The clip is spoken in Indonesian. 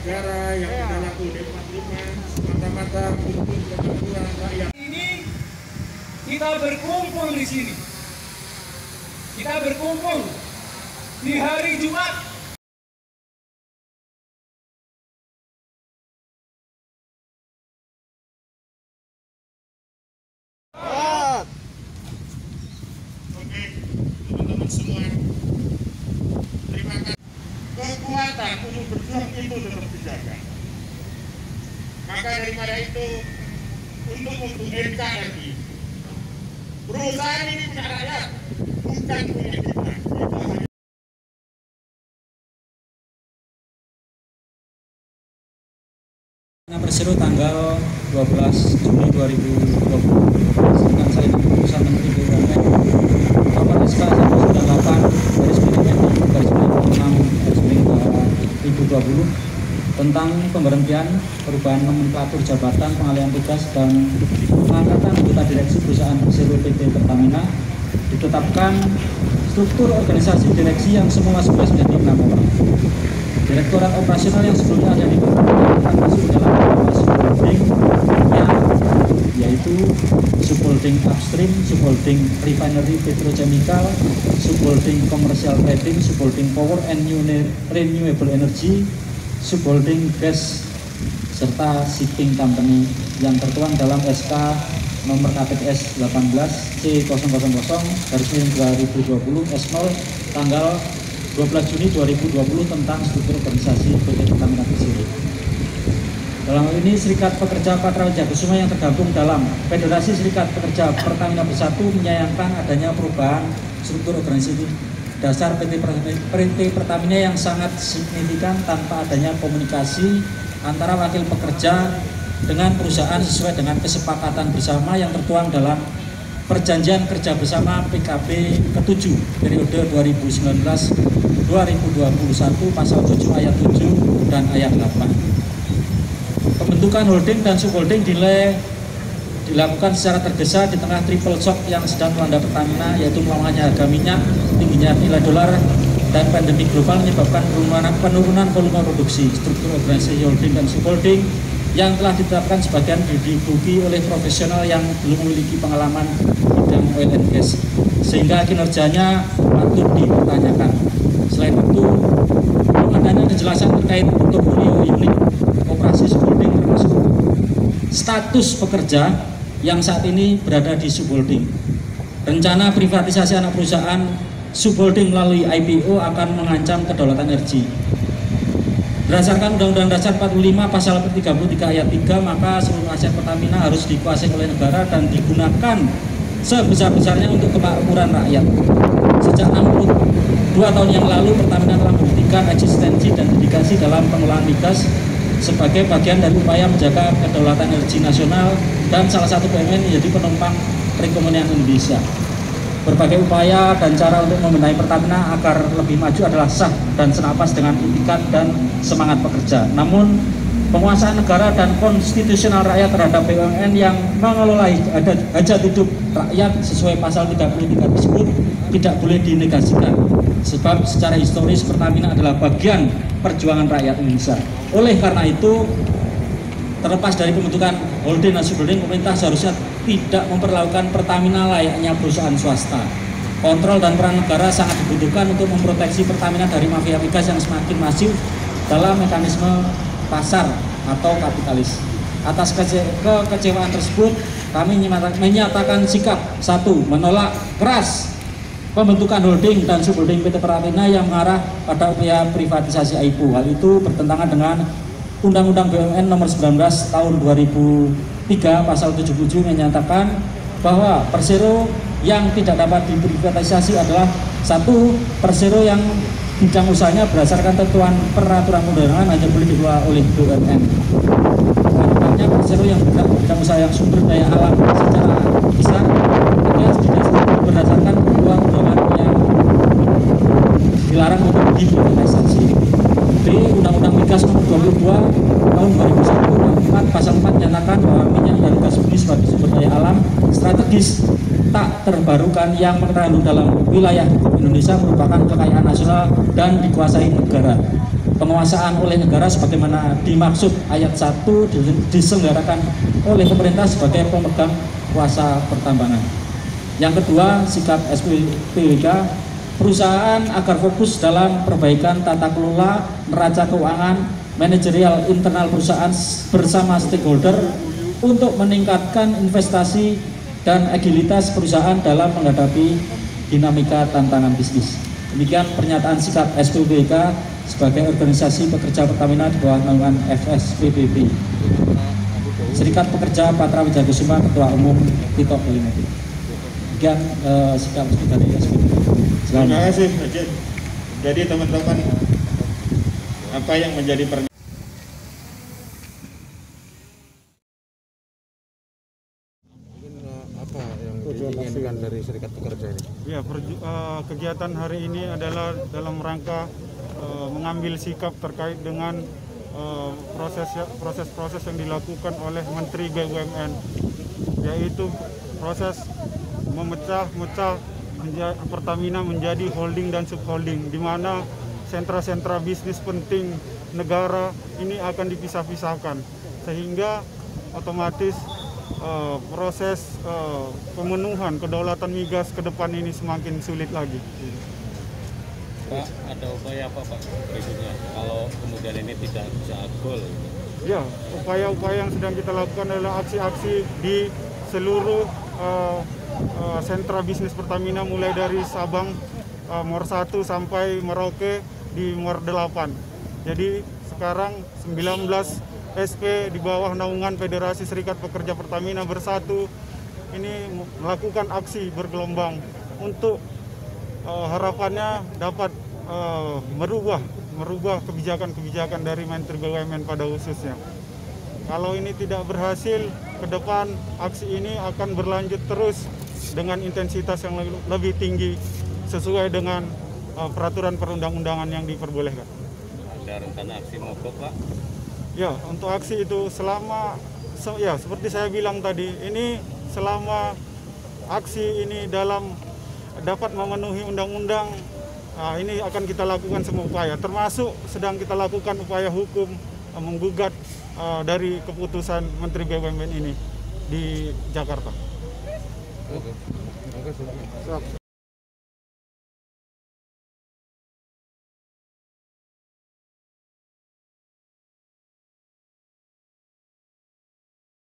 negara yang adalah UUD 45 semata-mata untuk kemakmuran rakyat. Ini kita berkumpul di sini. Kita berkumpul di hari Jumat. Oke, teman-teman semua, terima kasih. Kekuatan untuk berjuang itu tetap dijaga. Maka daripada itu, untuk NKRI, perusahaan ini punya rakyat, bukan punya kita. Persero tanggal 12 Juni 2020 dengan salinan keputusan Menteri BUMN nomor SK 198/6/2020 tentang pemberhentian perubahan nomenklatur jabatan, pengalihan tugas dan pengangkatan anggota direksi perusahaan Persero PT Pertamina. Ditetapkan struktur organisasi direksi yang semua menjadi 6 orang. Direktorat operasional yang sebelumnya ada di Pertamina akan masuk dalam subholding yaitu subholding upstream, subholding refinery petrochemical, subholding commercial trading, subholding power and renewable energy, subholding gas serta shipping company yang tertuang dalam SK nomor KPTS 18 C000/2020 S0 tanggal 12 Juni 2020 tentang struktur organisasi PT Pertamina Persero. Dalam hal ini Serikat Pekerja Patra Wijakusuma yang tergabung dalam Federasi Serikat Pekerja Pertamina Bersatu menyayangkan adanya perubahan struktur organisasi dasar PT Pertamina yang sangat signifikan tanpa adanya komunikasi antara wakil pekerja dengan perusahaan sesuai dengan kesepakatan bersama yang tertuang dalam Perjanjian Kerja Bersama PKB ke-7 periode 2019-2021 pasal 7 ayat 7 dan ayat 8. Pembentukan holding dan subholding dilakukan secara tergesa di tengah triple shock yang sedang melanda Pertamina, yaitu melemahnya harga minyak, tingginya nilai dolar, dan pandemi global menyebabkan penurunan volume produksi. Struktur organisasi holding dan subholding yang telah ditetapkan sebagian diduduki oleh profesional yang belum memiliki pengalaman bidang oil and gas, sehingga kinerjanya patut dipertanyakan. Selain itu, belum adanya kejelasan terkait portofolio unit operasi subholding termasuk status pekerja yang saat ini berada di subholding. Rencana privatisasi anak perusahaan subholding melalui IPO akan mengancam kedaulatan energi. Berdasarkan Undang-Undang Dasar 45 Pasal 33 Ayat 3, maka seluruh aset Pertamina harus dikuasai oleh negara dan digunakan sebesar-besarnya untuk kemakmuran rakyat. Sejak 62 tahun yang lalu, Pertamina telah membuktikan eksistensi dan dedikasi dalam pengelolaan migas sebagai bagian dari upaya menjaga kedaulatan energi nasional dan salah satu BUMN menjadi penumpang perekonomian Indonesia. Berbagai upaya dan cara untuk membenahi Pertamina agar lebih maju adalah sah dan senapas dengan itikat dan semangat pekerja. Namun, penguasaan negara dan konstitusional rakyat terhadap BUMN yang mengelola hajat hidup rakyat sesuai pasal 33 tersebut tidak boleh dinegasikan. Sebab secara historis Pertamina adalah bagian perjuangan rakyat Indonesia. Oleh karena itu, terlepas dari pembentukan holding dan subholding, pemerintah seharusnya tidak memperlakukan Pertamina layaknya perusahaan swasta. Kontrol dan peran negara sangat dibutuhkan untuk memproteksi Pertamina dari mafia migas yang semakin masif dalam mekanisme pasar atau kapitalis. Atas kekecewaan tersebut, kami menyatakan sikap 1. Menolak keras pembentukan holding dan subholding PT Pertamina yang mengarah pada upaya privatisasi IPO. Hal itu bertentangan dengan Undang-Undang BUMN nomor 19 tahun 2003 pasal 77 menyatakan bahwa Persero yang tidak dapat diprivatisasi adalah 1. Persero yang bidang usahanya berdasarkan ketentuan peraturan perundangan hanya boleh dikelola oleh BUMN. Akibatnya Persero yang bidang usaha yang sumber daya alam secara besar berdasarkan ketentuan perundangan yang dilarang untuk diprivatisasi. B. Undang-Undang Migas nomor 22 tahun 2001 pasal 4 menyatakan bahwa minyak dan gas bumi sebagai sumber daya alam strategis tak terbarukan yang terkandung dalam wilayah Indonesia merupakan kekayaan nasional dan dikuasai negara. penguasaan oleh negara sebagaimana dimaksud ayat 1 diselenggarakan oleh pemerintah sebagai pemegang kuasa pertambangan. Yang kedua, sikap SPPWK perusahaan agar fokus dalam perbaikan tata kelola, neraca keuangan, manajerial internal perusahaan bersama stakeholder untuk meningkatkan investasi dan agilitas perusahaan dalam menghadapi dinamika tantangan bisnis. Demikian pernyataan sikap SPPWK sebagai organisasi pekerja Pertamina di bawah naungan FSPBB. Serikat Pekerja Patra Wijayakusuma, Ketua Umum Tito Elimati. Demikian sikap dari SPPBB. Terima kasih, Ajit. Jadi teman-teman, apa yang menjadi apa yang diinginkan dari serikat pekerja ini? Ya, kegiatan hari ini adalah dalam rangka mengambil sikap terkait dengan proses-proses yang dilakukan oleh Menteri BUMN, yaitu proses memecah Pertamina menjadi holding dan subholding, di mana sentra-sentra bisnis penting negara ini akan dipisah-pisahkan, sehingga otomatis proses pemenuhan kedaulatan migas ke depan ini semakin sulit lagi. Pak, ada upaya apa Pak berikutnya kalau kemudian ini tidak bisa goal? Ya, upaya-upaya yang sedang kita lakukan adalah aksi-aksi di seluruh sentra bisnis Pertamina, mulai dari Sabang, Mor 1 sampai Merauke di Mor 8. Jadi sekarang 19 SP di bawah naungan Federasi Serikat Pekerja Pertamina Bersatu ini melakukan aksi bergelombang untuk harapannya dapat merubah kebijakan-kebijakan dari Menteri BUMN pada khususnya. Kalau ini tidak berhasil, ke depan aksi ini akan berlanjut terus dengan intensitas yang lebih tinggi sesuai dengan peraturan perundang-undangan yang diperbolehkan. Ada rencana aksi mogok Pak? Ya, untuk aksi itu ya seperti saya bilang tadi, ini selama aksi ini dapat memenuhi undang-undang, ini akan kita lakukan semua upaya, termasuk sedang kita lakukan upaya hukum menggugat dari keputusan Menteri BUMN ini di Jakarta. Oke. Terima kasih.